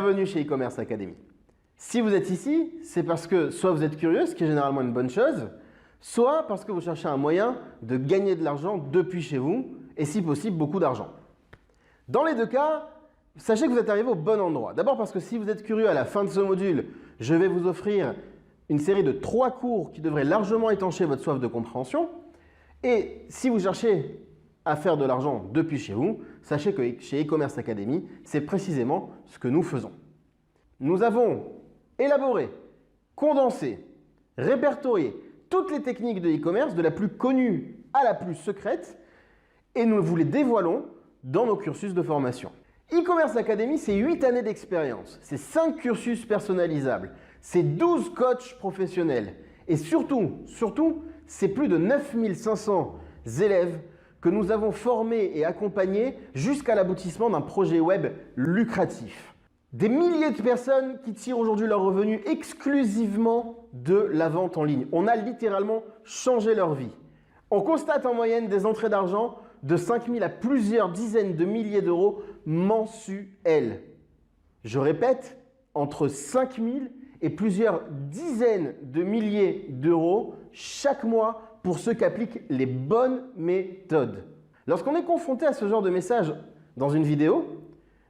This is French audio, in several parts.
Bienvenue chez e-commerce Academy. Si vous êtes ici, c'est parce que soit vous êtes curieux, ce qui est généralement une bonne chose, soit parce que vous cherchez un moyen de gagner de l'argent depuis chez vous, et si possible, beaucoup d'argent. Dans les deux cas, sachez que vous êtes arrivé au bon endroit. D'abord parce que si vous êtes curieux, à la fin de ce module, je vais vous offrir une série de 3 cours qui devraient largement étancher votre soif de compréhension. Et si vous cherchez à faire de l'argent depuis chez vous, sachez que chez e-commerce Academy, c'est précisément ce que nous faisons. Nous avons élaboré, condensé, répertorié toutes les techniques de e-commerce, de la plus connue à la plus secrète, et nous vous les dévoilons dans nos cursus de formation. E-commerce Academy, c'est 8 années d'expérience, c'est 5 cursus personnalisables, c'est 12 coachs professionnels, et surtout, c'est plus de 9500 élèves que nous avons formés et accompagnés jusqu'à l'aboutissement d'un projet web lucratif. Des milliers de personnes qui tirent aujourd'hui leurs revenus exclusivement de la vente en ligne. On a littéralement changé leur vie. On constate en moyenne des entrées d'argent de 5 000 à plusieurs dizaines de milliers d'euros mensuels. Je répète, entre 5 000 et plusieurs dizaines de milliers d'euros chaque mois pour ceux qui appliquent les bonnes méthodes. Lorsqu'on est confronté à ce genre de message dans une vidéo,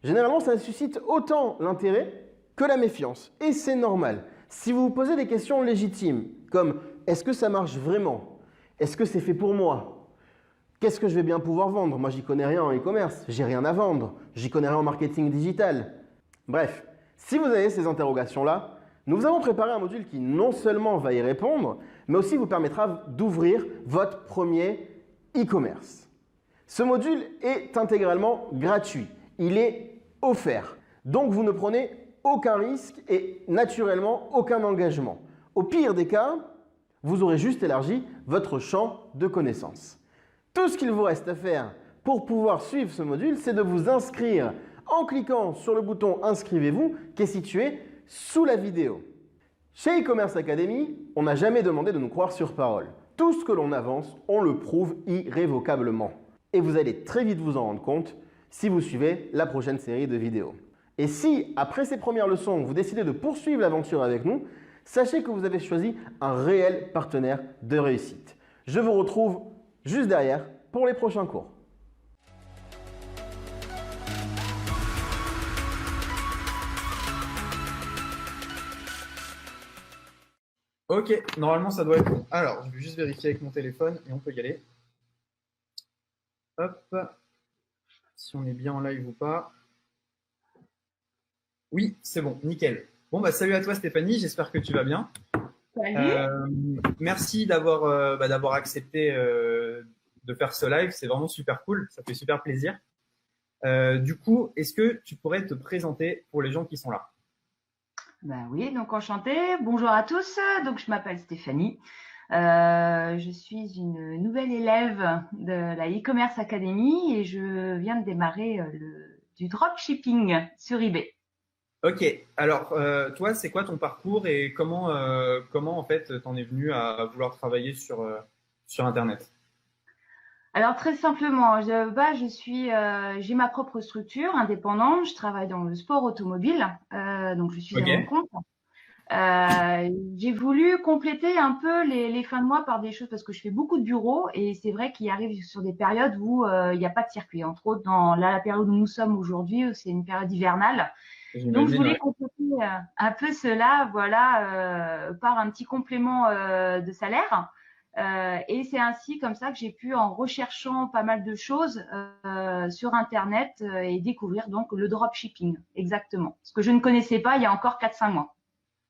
généralement ça suscite autant l'intérêt que la méfiance. Et c'est normal. Si vous vous posez des questions légitimes, comme est-ce que ça marche vraiment? Est-ce que c'est fait pour moi? Qu'est-ce que je vais bien pouvoir vendre? Moi, j'y connais rien en e-commerce, j'ai rien à vendre, j'y connais rien en marketing digital. Bref, si vous avez ces interrogations-là, nous vous avons préparé un module qui non seulement va y répondre, mais aussi vous permettra d'ouvrir votre premier e-commerce. Ce module est intégralement gratuit. Il est offert. Donc, vous ne prenez aucun risque et naturellement aucun engagement. Au pire des cas, vous aurez juste élargi votre champ de connaissances. Tout ce qu'il vous reste à faire pour pouvoir suivre ce module, c'est de vous inscrire en cliquant sur le bouton « Inscrivez-vous » qui est situé sous la vidéo. Chez e-commerce Academy, on n'a jamais demandé de nous croire sur parole. Tout ce que l'on avance, on le prouve irrévocablement. Et vous allez très vite vous en rendre compte si vous suivez la prochaine série de vidéos. Et si, après ces premières leçons, vous décidez de poursuivre l'aventure avec nous, sachez que vous avez choisi un réel partenaire de réussite. Je vous retrouve juste derrière pour les prochains cours. Ok, normalement ça doit être bon. Alors, je vais juste vérifier avec mon téléphone et on peut y aller. Hop, si on est bien en live ou pas. Oui, c'est bon, nickel. Bon, bah salut à toi Stéphanie, j'espère que tu vas bien. Salut. Merci d'avoir accepté de faire ce live, c'est vraiment super cool, ça fait super plaisir. Du coup, est-ce que tu pourrais te présenter pour les gens qui sont là? Ben oui, donc enchantée. Bonjour à tous. Donc je m'appelle Stéphanie. Je suis une nouvelle élève de la e-commerce Academy et je viens de démarrer du dropshipping sur eBay. Ok, alors toi, c'est quoi ton parcours et comment en fait t'en es venu à vouloir travailler sur Internet? Alors très simplement, j'ai ma propre structure indépendante. Je travaille dans le sport automobile, donc je suis à mon Ok, compte. J'ai voulu compléter un peu les fins de mois par des choses parce que je fais beaucoup de bureaux et c'est vrai qu'il arrive sur des périodes où il n'y a pas de circuit. Entre autres, dans la période où nous sommes aujourd'hui, c'est une période hivernale. Donc, je j'imagine, voulais ouais. compléter un peu cela, voilà, par un petit complément de salaire. Et c'est ainsi comme ça que j'ai pu, en recherchant pas mal de choses sur Internet et découvrir donc le dropshipping, exactement. Ce que je ne connaissais pas il y a encore 4-5 mois.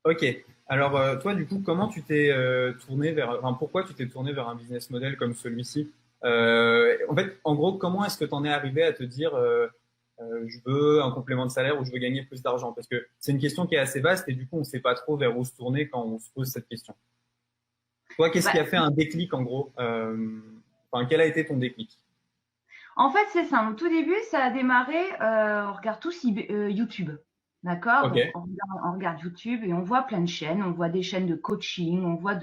Ok, alors toi, du coup, comment tu t'es tourné pourquoi tu t'es tourné vers un business model comme celui-ci? En fait, en gros, comment est-ce que tu en es arrivé à te dire je veux un complément de salaire ou je veux gagner plus d'argent? Parce que c'est une question qui est assez vaste et du coup, on ne sait pas trop vers où se tourner quand on se pose cette question. Toi, qu'est-ce qui a Bah, fait un déclic en gros? Enfin, quel a été ton déclic? En fait, c'est simple. Au tout début, ça a démarré, on regarde tous YouTube. D'accord? Ok, Donc, on regarde YouTube et on voit plein de chaînes. On voit des chaînes de coaching, on voit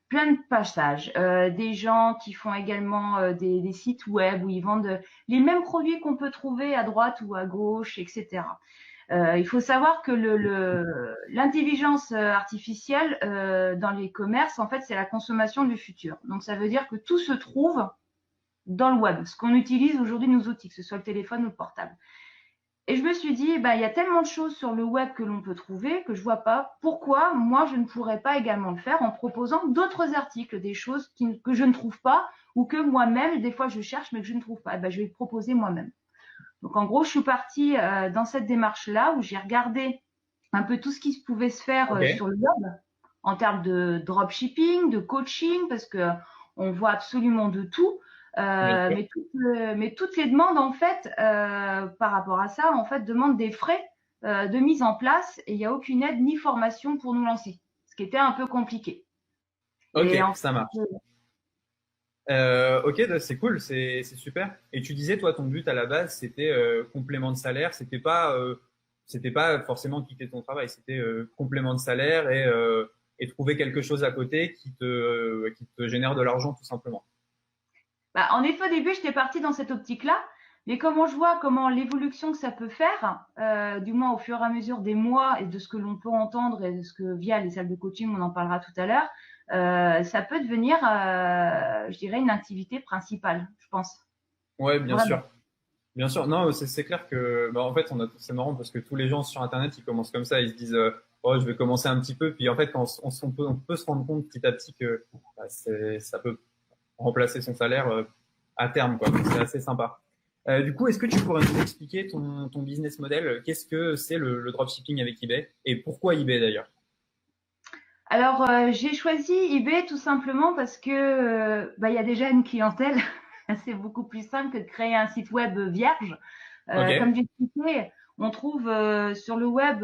plein de passages. Des gens qui font également des sites web où ils vendent les mêmes produits qu'on peut trouver à droite ou à gauche, etc. Il faut savoir que l'intelligence artificielle dans les commerces, en fait, c'est la consommation du futur. Donc, ça veut dire que tout se trouve dans le web, ce qu'on utilise aujourd'hui, nos outils, que ce soit le téléphone ou le portable. Et je me suis dit, il y a tellement de choses sur le web que l'on peut trouver que je vois pas pourquoi moi je ne pourrais pas également le faire en proposant d'autres articles, des choses que je ne trouve pas ou que moi-même, des fois je cherche mais que je ne trouve pas. Je vais le proposer moi-même. Donc en gros, je suis partie dans cette démarche-là où j'ai regardé un peu tout ce qui pouvait se faire sur le web en termes de dropshipping, de coaching, parce que on voit absolument de tout. Mais toutes les demandes, en fait, par rapport à ça, en fait, demandent des frais de mise en place et il n'y a aucune aide ni formation pour nous lancer, ce qui était un peu compliqué. Ok, ça marche. Ok, c'est cool, c'est super. Et tu disais, toi, ton but à la base, c'était complément de salaire. C'était pas forcément quitter ton travail. C'était complément de salaire et trouver quelque chose à côté qui te génère de l'argent, tout simplement. En effet, au début, j'étais partie dans cette optique-là, mais comment je vois comment l'évolution que ça peut faire, du moins au fur et à mesure des mois et de ce que l'on peut entendre et de ce que via les salles de coaching, on en parlera tout à l'heure, ça peut devenir, je dirais, une activité principale, je pense. Ouais, bien sûr. Bien sûr. Non, c'est clair que, en fait, c'est marrant parce que tous les gens sur Internet, ils commencent comme ça, ils se disent, oh, je vais commencer un petit peu, puis en fait, quand on peut se rendre compte petit à petit que ça peut remplacer son salaire à terme, quoi. Donc, c'est assez sympa. Du coup, est-ce que tu pourrais nous expliquer ton business model? Qu'est-ce que c'est le dropshipping avec eBay et pourquoi eBay d'ailleurs? Alors, j'ai choisi eBay tout simplement parce que il y a déjà une clientèle. C'est beaucoup plus simple que de créer un site web vierge. Comme j'expliquais, on trouve sur le web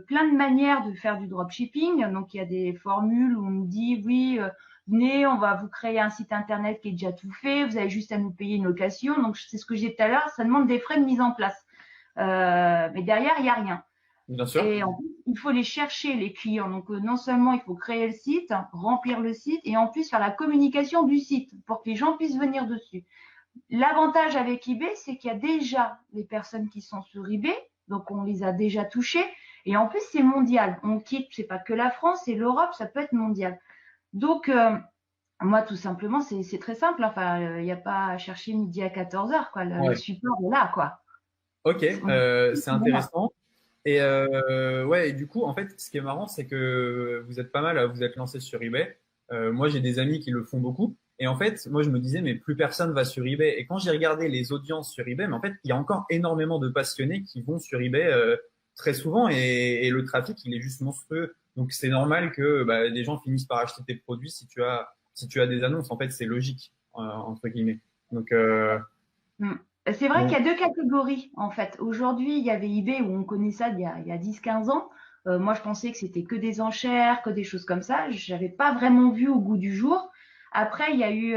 plein de manières de faire du dropshipping. Donc, il y a des formules où on nous dit oui, venez, on va vous créer un site internet qui est déjà tout fait. Vous avez juste à nous payer une location. Donc, c'est ce que j'ai dit tout à l'heure. Ça demande des frais de mise en place. Mais derrière, il y a rien. Bien sûr. Et en plus, il faut les chercher, les clients. Donc, non seulement il faut créer le site, remplir le site, et en plus faire la communication du site pour que les gens puissent venir dessus. L'avantage avec eBay, c'est qu'il y a déjà les personnes qui sont sur eBay, donc on les a déjà touchées, et en plus c'est mondial. On quitte, c'est pas que la France, c'est l'Europe, ça peut être mondial. Donc moi tout simplement, c'est très simple. Enfin, il n'y a pas à chercher midi à 14h, quoi. Le support est là, quoi. Ok, c'est intéressant. Et et du coup, en fait, ce qui est marrant, c'est que vous êtes pas mal à vous être lancé sur eBay. Moi, j'ai des amis qui le font beaucoup. Et en fait, moi, je me disais, mais plus personne va sur eBay. Et quand j'ai regardé les audiences sur eBay, mais en fait, il y a encore énormément de passionnés qui vont sur eBay très souvent et le trafic, il est juste monstrueux. Donc, c'est normal que des gens finissent par acheter tes produits si tu as des annonces. En fait, c'est logique, entre guillemets. Donc, c'est vrai qu'il y a deux catégories, en fait. Aujourd'hui, il y avait eBay où on connaît ça il y a 10-15 ans. Moi, je pensais que c'était que des enchères, que des choses comme ça. J'avais pas vraiment vu au goût du jour. Après, il y a eu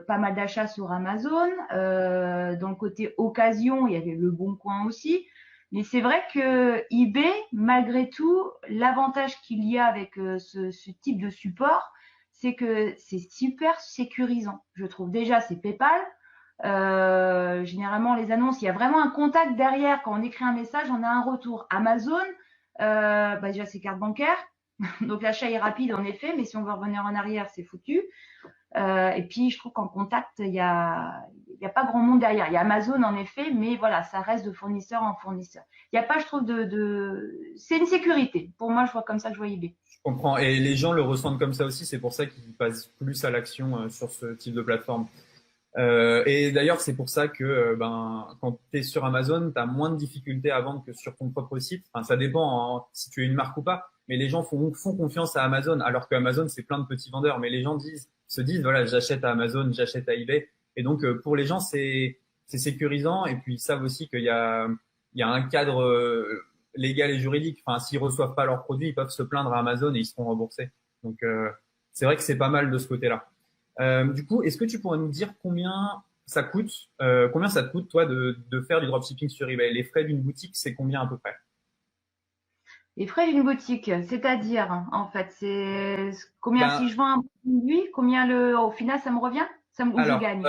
pas mal d'achats sur Amazon. Dans le côté occasion, il y avait Le Bon Coin aussi. Mais c'est vrai que eBay, malgré tout, l'avantage qu'il y a avec ce type de support, c'est que c'est super sécurisant. Je trouve déjà, c'est PayPal. Généralement, les annonces, il y a vraiment un contact derrière. Quand on écrit un message, on a un retour. Amazon, déjà, c'est carte bancaire. Donc, l'achat est rapide, en effet, mais si on veut revenir en arrière, c'est foutu. Et puis, je trouve qu'en contact, il y a pas grand monde derrière. Il y a Amazon, en effet, mais voilà, ça reste de fournisseur en fournisseur. Il n'y a pas, je trouve, c'est une sécurité. Pour moi, je vois comme ça que je vois eBay. Je comprends. Et les gens le ressentent comme ça aussi. C'est pour ça qu'ils passent plus à l'action sur ce type de plateforme. Et d'ailleurs, c'est pour ça que quand tu es sur Amazon, tu as moins de difficultés à vendre que sur ton propre site. Enfin, ça dépend si tu es une marque ou pas. Mais les gens font confiance à Amazon, alors que Amazon, c'est plein de petits vendeurs. Mais les gens se disent, voilà, j'achète à Amazon, j'achète à eBay. Et donc, pour les gens, c'est sécurisant. Et puis, ils savent aussi qu'il y a un cadre légal et juridique. Enfin, s'ils reçoivent pas leurs produits, ils peuvent se plaindre à Amazon et ils seront remboursés. Donc, c'est vrai que c'est pas mal de ce côté-là. Du coup, est-ce que tu pourrais nous dire combien ça te coûte, toi, de faire du dropshipping sur eBay? Les frais d'une boutique, c'est combien à peu près? Les frais d'une boutique, c'est-à-dire, en fait, c'est combien si je vends un produit, combien au final ça me revient? Ou je gagne?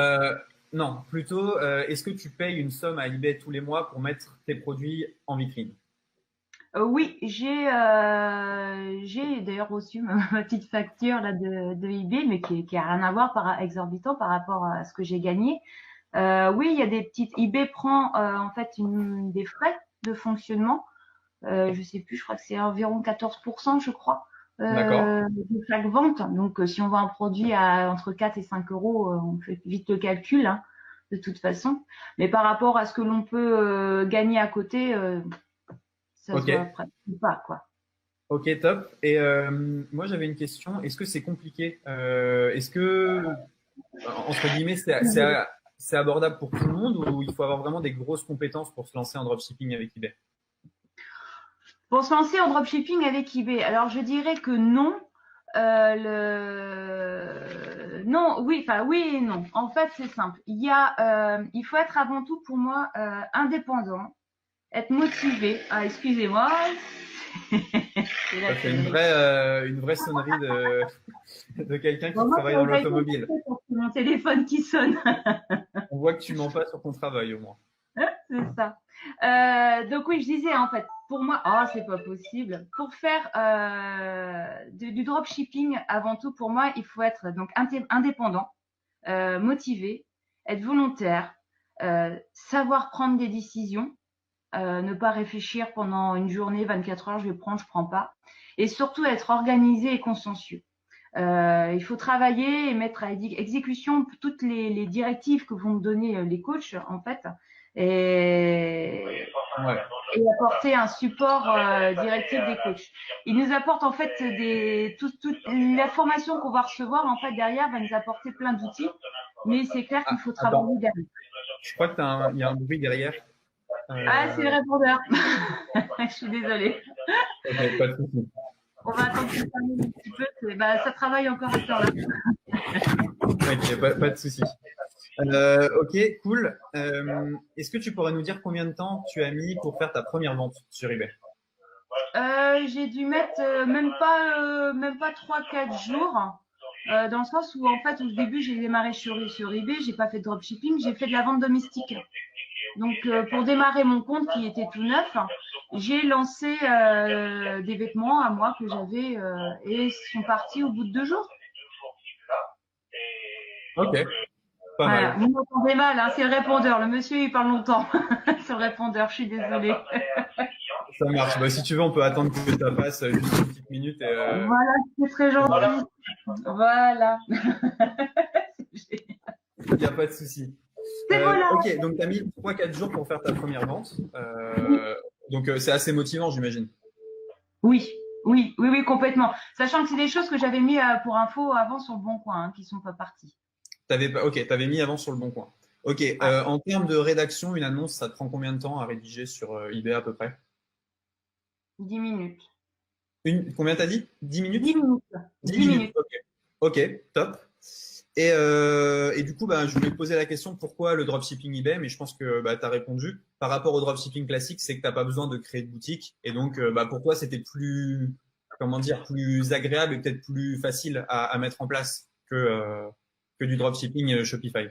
Non, plutôt, est-ce que tu payes une somme à eBay tous les mois pour mettre tes produits en vitrine? Oui, j'ai d'ailleurs reçu ma petite facture là de eBay, mais qui a rien à voir exorbitant par rapport à ce que j'ai gagné. Oui, il y a des petites. eBay prend en fait des frais de fonctionnement. Je sais plus, je crois que c'est environ 14%, je crois, D'accord. de chaque vente. Donc, si on vend un produit à entre 4 et 5 euros, on fait vite le calcul, hein, de toute façon. Mais par rapport à ce que l'on peut gagner à côté, ça se Ok. voit presque pas, quoi. Ok, top. Et moi, j'avais une question. Est-ce que c'est compliqué? Est-ce que, entre guillemets, c'est abordable pour tout le monde ou il faut avoir vraiment des grosses compétences pour se lancer en dropshipping avec eBay? Pour se lancer en dropshipping avec eBay, alors je dirais que non. Non, oui, enfin oui et non. En fait, c'est simple. Il faut être avant tout pour moi indépendant, être motivé. Ah, excusez-moi. C'est la Ça fait sonnerie. une vraie sonnerie de quelqu'un qui Bon, moi, travaille ça dans va être l'automobile. compliqué pour que mon téléphone qui sonne. On voit que tu mens pas sur ton travail au moins. C'est ça. Donc oui, je disais en fait, pour moi, c'est pas possible. Pour faire du dropshipping, avant tout, pour moi, il faut être donc indépendant, motivé, être volontaire, savoir prendre des décisions, ne pas réfléchir pendant une journée, 24 heures, je vais prendre, je prends pas, et surtout être organisé et consciencieux. Il faut travailler et mettre à exécution toutes les directives que vont me donner les coachs, en fait, et, Ouais. et apporter un support directif des coachs. Ils nous apportent en fait toute la formation qu'on va recevoir en fait derrière va nous apporter plein d'outils, mais c'est clair qu'il Ah, faut attends, travailler derrière. je crois que il y a un bruit derrière. Ah, c'est le Euh, répondeur. Je suis désolée. ok, pas de souci. On va attendre que ça termine un petit peu. Ça travaille encore à ce temps-là. Ok, pas de souci. Ok, cool. Est-ce que tu pourrais nous dire combien de temps tu as mis pour faire ta première vente sur eBay? J'ai dû mettre même pas 3-4 jours, dans le sens où en fait au début j'ai démarré sur eBay, j'ai pas fait de dropshipping, j'ai fait de la vente domestique. Donc pour démarrer mon compte qui était tout neuf, j'ai lancé des vêtements à moi que j'avais et ils sont partis au bout de 2 jours. Ok, pas Voilà, mal. vous m'entendez mal, hein, c'est le répondeur. Le monsieur il parle longtemps. C'est le répondeur, je suis désolée. Ça marche. Bah, si tu veux, on peut attendre que ça passe juste une petite minute et Voilà, c'est très voilà. gentil. Voilà. Il n'y a pas de souci. C'est voilà. Ok, donc tu as mis 3-4 jours pour faire ta première vente. Donc c'est assez motivant, j'imagine. Oui, oui, complètement. Sachant que c'est des choses que j'avais mis pour info avant sur le Bon Coin, hein, qui sont pas parties. Ok, t'avais mis avant sur le bon coin. Ok, Ouais. en termes de rédaction, une annonce, ça te prend combien de temps à rédiger sur eBay à peu près? 10 minutes. Combien t'as dit? 10 10 minutes? minutes. 10 10 minutes, minutes. ok. Ok, top. Et du coup, bah, je voulais te poser la question pourquoi le dropshipping eBay, mais je pense que bah, tu as répondu. Par rapport au dropshipping classique, c'est que tu n'as pas besoin de créer de boutique. Et donc, bah, pour toi, c'était plus, comment dire, plus agréable et peut-être plus facile à mettre en place que du dropshipping Shopify.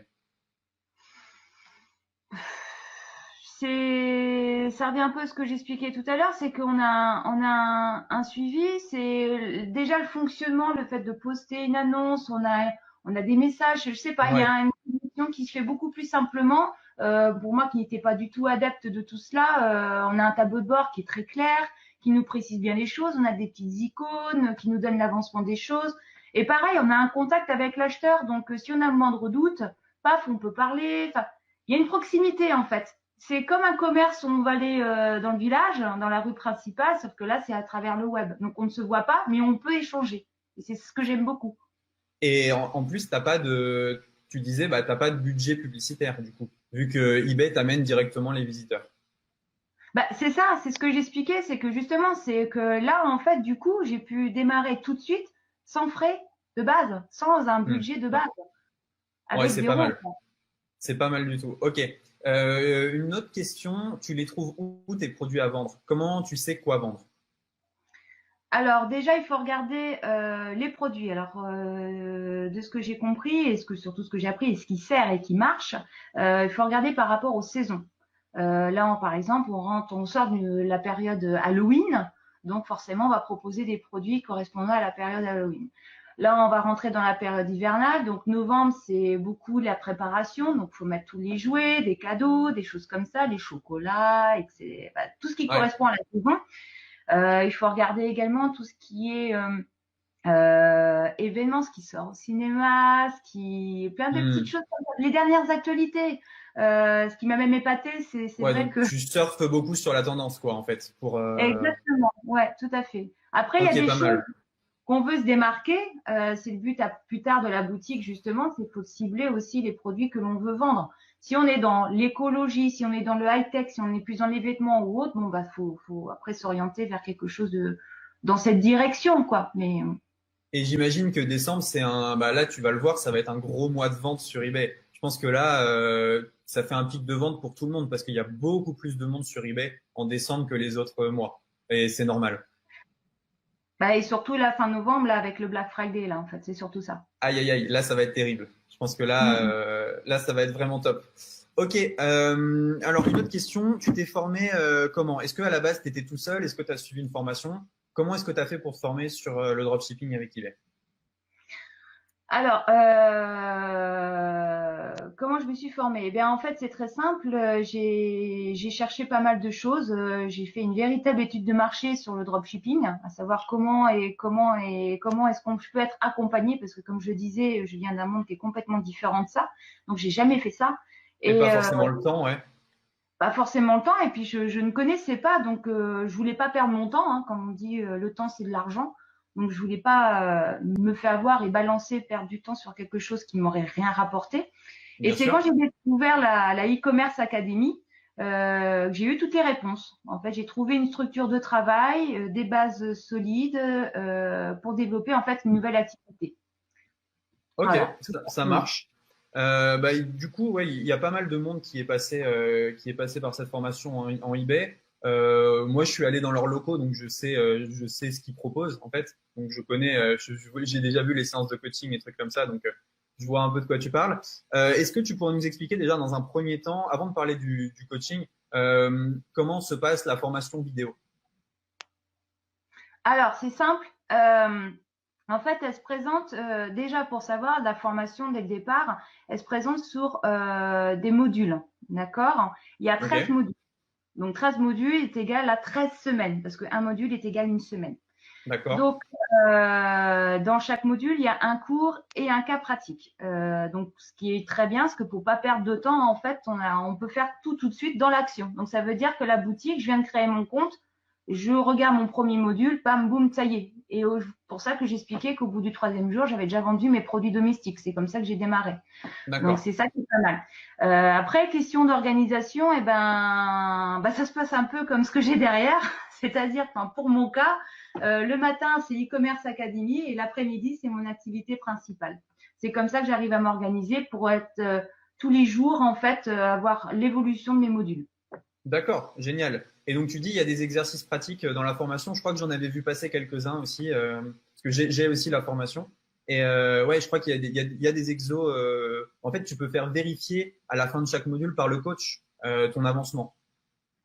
Ça revient un peu à ce que j'expliquais tout à l'heure, c'est qu'on a un suivi, c'est déjà le fonctionnement, le fait de poster une annonce, on a des messages, je sais pas, il y Ouais, a une communication qui se fait beaucoup plus simplement. Pour moi qui n'étais pas du tout adepte de tout cela, on a un tableau de bord qui est très clair, qui nous précise bien les choses, on a des petites icônes qui nous donnent l'avancement des choses. Et pareil, on a un contact avec l'acheteur, donc si on a le moindre doute, paf, on peut parler. Enfin, il y a une proximité en fait. C'est comme un commerce où on va aller dans le village, dans la rue principale, sauf que là, c'est à travers le web. Donc, on ne se voit pas, mais on peut échanger. Et c'est ce que j'aime beaucoup. et en plus, t'as pas de, tu disais, bah, t'as pas de budget publicitaire, du coup, vu que eBay t'amène directement les visiteurs. C'est ça, c'est ce que j'expliquais, c'est que justement, c'est que là, en fait, du coup, j'ai pu démarrer tout de suite, sans frais de base, sans un Hmm. budget de base, Ouais, avec c'est pas zéro. mal. C'est pas mal du tout. Ok. Une autre question, tu les trouves où tes produits à vendre? Comment tu sais quoi vendre? Alors déjà, il faut regarder les produits. Alors de ce que j'ai compris et surtout ce que j'ai appris et ce qui sert et qui marche, il faut regarder par rapport aux saisons. Là, par exemple, on sort de la période Halloween, donc forcément, on va proposer des produits correspondant à la période Halloween. Là, on va rentrer dans la période hivernale. Donc, novembre, c'est beaucoup la préparation. Donc, il faut mettre tous les jouets, des cadeaux, des choses comme ça, les chocolats, etc. Bah, tout ce qui Ouais. correspond à la saison. Il faut regarder également tout ce qui est événements, ce qui sort au cinéma, plein de petites Hmm. choses comme ça. Les dernières actualités. Ce qui m'a même épaté, c'est Ouais, vrai donc que tu surfes beaucoup sur la tendance, quoi, en fait, pour. exactement, ouais, tout à fait. Après, il y a Ok, des pas choses mal. qu'on veut se démarquer. C'est le but à plus tard de la boutique, justement, c'est qu'il faut cibler aussi les produits que l'on veut vendre. Si on est dans l'écologie, si on est dans le high-tech, si on est plus dans les vêtements ou autre, bon, bah, faut après s'orienter vers quelque chose dans cette direction, quoi. Mais Et j'imagine que décembre, c'est un. Bah là, tu vas le voir, ça va être un gros mois de vente sur eBay. Je pense que là, ça fait un pic de vente pour tout le monde parce qu'il y a beaucoup plus de monde sur eBay en décembre que les autres mois. Et c'est normal. bah, et surtout la fin novembre, là, avec le Black Friday, là, en fait, c'est surtout ça. Aïe, aïe, aïe, là, ça va être terrible. Je pense que là, Mm. là, ça va être vraiment top. Ok, alors une autre question, tu t'es formé comment? Est-ce que à la base, tu étais tout seul? Est-ce que tu as suivi une formation? Comment est-ce que tu as fait pour te former sur le dropshipping avec eBay? Alors, comment je me suis formée? Eh bien, en fait, c'est très simple. J'ai cherché pas mal de choses. J'ai fait une véritable étude de marché sur le dropshipping, à savoir comment est-ce qu'on je peux être accompagnée, parce que comme je le disais, je viens d'un monde qui est complètement différent de ça. Donc, j'ai jamais fait ça. Et pas Et forcément le temps, ouais. pas forcément le temps. Et puis, je ne connaissais pas, donc je voulais pas perdre mon temps. Hein, comme on dit, le temps, c'est de l'argent. Donc, je voulais pas me faire avoir et balancer, perdre du temps sur quelque chose qui m'aurait rien rapporté. Et Bien c'est quand sûr. j'ai découvert la e-commerce academy que j'ai eu toutes les réponses. En fait, j'ai trouvé une structure de travail, des bases solides pour développer en fait une nouvelle activité. Ok, Voilà. ça marche. Bah, du coup, ouais, il y a pas mal de monde qui est passé par cette formation en eBay. Moi, je suis allé dans leurs locaux, donc je sais ce qu'ils proposent en fait. Donc, je connais, j'ai déjà vu les séances de coaching et trucs comme ça, donc je vois un peu de quoi tu parles. Est-ce que tu pourrais nous expliquer déjà dans un premier temps, avant de parler du coaching, comment se passe la formation vidéo? Alors, c'est simple. En fait, elle se présente déjà pour savoir la formation dès le départ. Elle se présente sur des modules, d'accord? Il y a Ok, 13 modules. Donc 13 modules est égal à 13 semaines, parce qu'un module est égal à une semaine. d'accord, Donc, dans chaque module, il y a un cours et un cas pratique. Donc, ce qui est très bien, parce que pour pas perdre de temps, en fait, on peut faire tout de suite dans l'action. Donc, ça veut dire que la boutique, je viens de créer mon compte, je regarde mon premier module, bam, boum, ça y est. Et pour ça que j'expliquais qu'au bout du troisième jour, j'avais déjà vendu mes produits domestiques. C'est comme ça que j'ai démarré. Donc, d'accord. c'est ça qui est pas mal. Après, question d'organisation, eh ben, ça se passe un peu comme ce que j'ai derrière. C'est-à-dire, pour mon cas, le matin, c'est e-commerce academy et l'après-midi, c'est mon activité principale. C'est comme ça que j'arrive à m'organiser pour être tous les jours, en fait, avoir l'évolution de mes modules. D'accord, génial. Et donc tu dis il y a des exercices pratiques dans la formation. Je crois que j'en avais vu passer quelques-uns aussi, parce que j'ai aussi la formation. Et ouais, je crois qu'il y a il y a des exos. En fait, tu peux faire vérifier à la fin de chaque module par le coach ton avancement.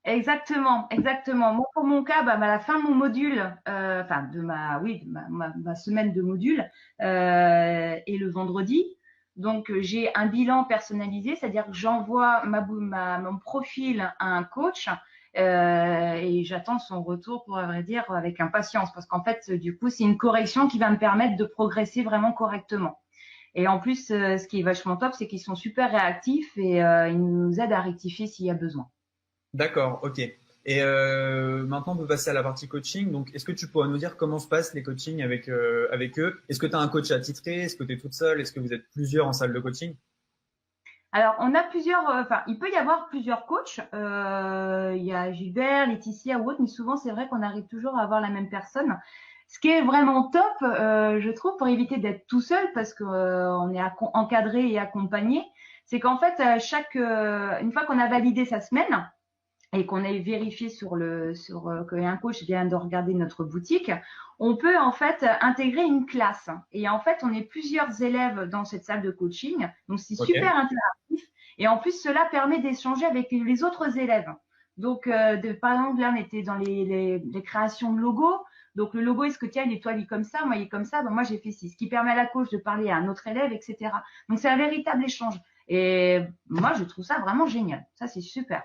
Exactement, exactement. Moi, pour mon cas, à la fin de mon module, enfin oui, ma semaine de module est le vendredi. Donc, j'ai un bilan personnalisé, c'est-à-dire que j'envoie mon profil à un coach et j'attends son retour, pour à vrai dire, avec impatience, parce qu'en fait, du coup, c'est une correction qui va me permettre de progresser vraiment correctement. Et en plus, ce qui est vachement top, c'est qu'ils sont super réactifs et ils nous aident à rectifier s'il y a besoin. D'accord, ok. Et maintenant, on peut passer à la partie coaching. Donc, est-ce que tu pourrais nous dire comment se passent les coachings avec eux? Est-ce que tu as un coach attitré? Est-ce que tu es toute seule? Est-ce que vous êtes plusieurs en salle de coaching? Alors, on a plusieurs, enfin, il peut y avoir plusieurs coachs. Il y a Gilbert, Laetitia ou autre, mais souvent, c'est vrai qu'on arrive toujours à avoir la même personne. Ce qui est vraiment top, je trouve, pour éviter d'être tout seul, parce que on est encadré et accompagné, c'est qu'en fait, une fois qu'on a validé sa semaine, et qu'on ait vérifié qu'un coach vient de regarder notre boutique, on peut en fait intégrer une classe. Et en fait, on est plusieurs élèves dans cette salle de coaching, donc c'est Ok. super interactif. Et en plus, cela permet d'échanger avec les autres élèves. Donc, par exemple, là, on était dans les créations de logos. Donc, le logo, est-ce que tiens, toi, il est comme ça, moi, il est comme ça, ben, moi, j'ai fait ci. Ce qui permet à la coach de parler à un autre élève, etc. Donc, c'est un véritable échange. Et moi, je trouve ça vraiment génial. Ça, c'est super.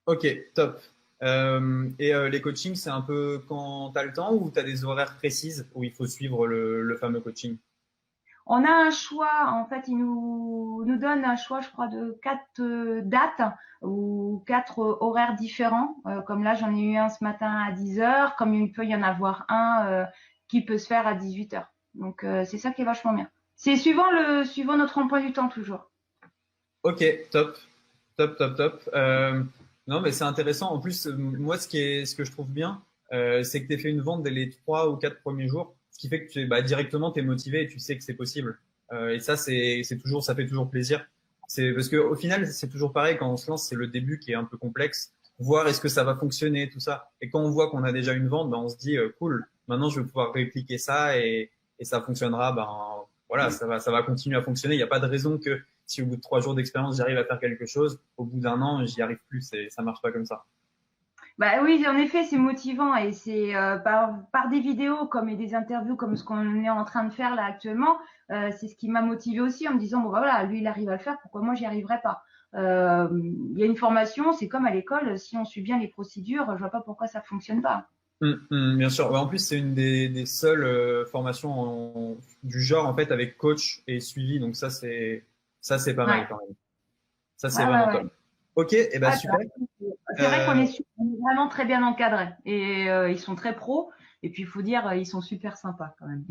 Ok, top. Les coachings, c'est un peu quand tu as le temps ou tu as des horaires précises où il faut suivre le fameux coaching? On a un choix, en fait, il nous donne un choix, je crois, de 4 dates ou 4 horaires différents. Comme là, j'en ai eu un ce matin à 10 heures, comme il peut y en avoir un qui peut se faire à 18 heures. Donc, c'est ça qui est vachement bien. C'est suivant notre emploi du temps toujours. Ok, top, top, top, top. Non, mais c'est intéressant. En plus, moi, ce que je trouve bien, c'est que tu as fait une vente dès les 3 ou 4 premiers jours, ce qui fait que directement, tu es motivé et tu sais que c'est possible. Et ça, ça fait toujours plaisir. C'est parce que au final, c'est toujours pareil quand on se lance, c'est le début qui est un peu complexe. Voir est-ce que ça va fonctionner, tout ça. Et quand on voit qu'on a déjà une vente, ben, on se dit cool. Maintenant, je vais pouvoir répliquer ça et ça fonctionnera. Ben voilà, ça va continuer à fonctionner. Il n'y a pas de raison que si au bout de 3 jours d'expérience, j'arrive à faire quelque chose, au bout d'un an, j'y arrive plus et ça marche pas comme ça. Bah oui, en effet, c'est motivant et c'est par des vidéos comme et des interviews comme ce qu'on est en train de faire là actuellement, c'est ce qui m'a motivé aussi en me disant bon bah voilà, lui il arrive à le faire, pourquoi moi j'y arriverai pas. Il y a une formation, c'est comme à l'école, si on suit bien les procédures, je vois pas pourquoi ça fonctionne pas. Bien sûr. Ouais, en plus, c'est une des seules formations du genre en fait avec coach et suivi. Donc ça c'est pas mal Ouais, quand même. Ça c'est ouais, ouais, vraiment ouais. top. Ok, et ben Ah, super. c'est vrai qu'on Euh, on est vraiment très bien encadrés et ils sont très pros et puis il faut dire ils sont super sympas quand même.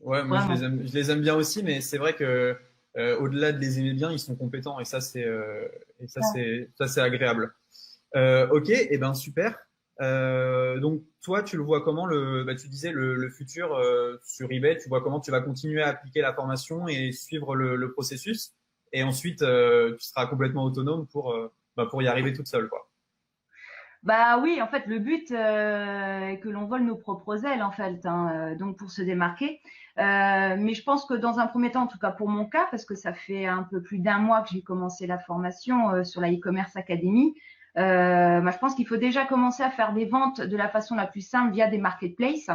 ouais, moi Vraiment. je les aime bien aussi, mais c'est vrai que au-delà de les aimer bien, ils sont compétents et ça c'est agréable. Ok, et ben super. Donc toi, tu le vois comment tu disais le futur sur eBay, tu vois comment tu vas continuer à appliquer la formation et suivre le processus, et ensuite tu seras complètement autonome pour y arriver toute seule, quoi. Bah oui, en fait, le but est que l'on vole nos propres ailes, en fait, hein, donc pour se démarquer. Mais je pense que dans un premier temps, en tout cas pour mon cas, parce que ça fait un peu plus d'un mois que j'ai commencé la formation sur la e-commerce academy, bah, je pense qu'il faut déjà commencer à faire des ventes de la façon la plus simple via des marketplaces,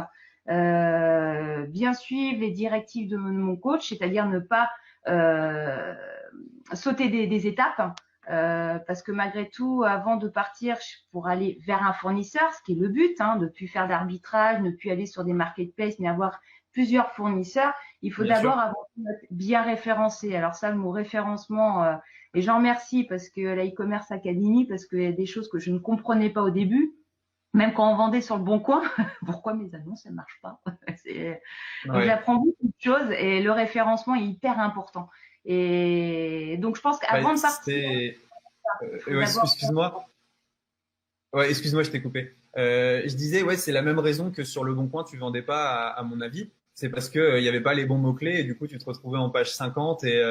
bien suivre les directives de mon coach, c'est-à-dire ne pas euh, sauter des étapes. Parce que malgré tout, avant de partir pour aller vers un fournisseur, ce qui est le but, hein, de ne plus faire d'arbitrage, ne plus aller sur des marketplaces, mais avoir plusieurs fournisseurs, il faut Bien sûr. d'abord avant tout être bien référencé. Alors ça, le mot référencement, et j'en remercie parce que la e-commerce academy, parce qu'il y a des choses que je ne comprenais pas au début, même quand on vendait sur le bon coin, pourquoi mes annonces ne marchent pas. Donc Ouais. j'apprends beaucoup de choses et le référencement est hyper important. Et donc je pense Bah, qu'avant de partir, il faut ouais, d'abord. excuse-moi. Ouais, excuse-moi, je t'ai coupé. Je disais, ouais, c'est la même raison que sur Le Bon Coin, tu vendais pas, à mon avis. C'est parce que il y avait pas les bons mots-clés et du coup, tu te retrouvais en page 50 et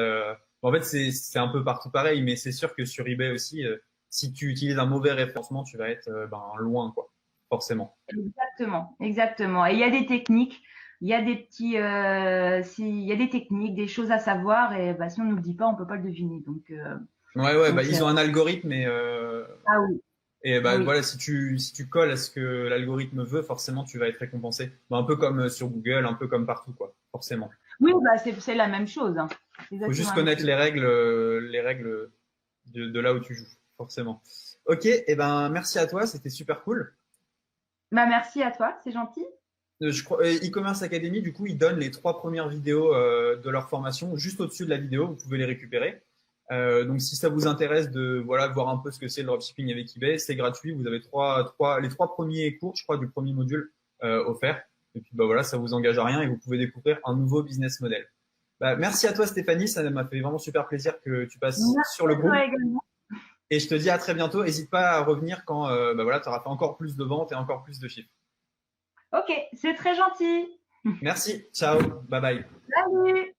en fait, c'est un peu partout pareil, mais c'est sûr que sur eBay aussi, si tu utilises un mauvais référencement, tu vas être loin, quoi, forcément. Exactement, exactement. Et il y a des techniques, il y a des petits, il y a des techniques, des choses à savoir et bah, si on nous le dit pas, on peut pas le deviner. Ouais, ouais, Donc ils ont un algorithme ah oui, et oui, voilà, si tu colles à ce que l'algorithme veut, forcément, tu vas être récompensé. Un peu comme sur Google, un peu comme partout, quoi, forcément. oui, bah c'est la même chose, hein. C'est Faut exactement juste la même connaître chose. les règles de là où tu joues, forcément. Ok, et ben merci à toi, c'était super cool. Bah merci à toi, c'est gentil. Je crois, e-commerce Academy, du coup, ils donnent les 3 premières vidéos de leur formation juste au-dessus de la vidéo. Vous pouvez les récupérer. Donc, si ça vous intéresse de voir un peu ce que c'est le dropshipping avec eBay, c'est gratuit. Vous avez les 3 premiers cours, je crois, du premier module offerts. Et puis, bah voilà, ça vous engage à rien et vous pouvez découvrir un nouveau business model. Bah, merci à toi, Stéphanie. Ça m'a fait vraiment super plaisir que tu passes Merci sur le à toi groupe. également. Et je te dis à très bientôt. N'hésite pas à revenir quand tu auras fait encore plus de ventes et encore plus de chiffres. Ok, c'est très gentil. Merci. Ciao. Bye bye. Salut.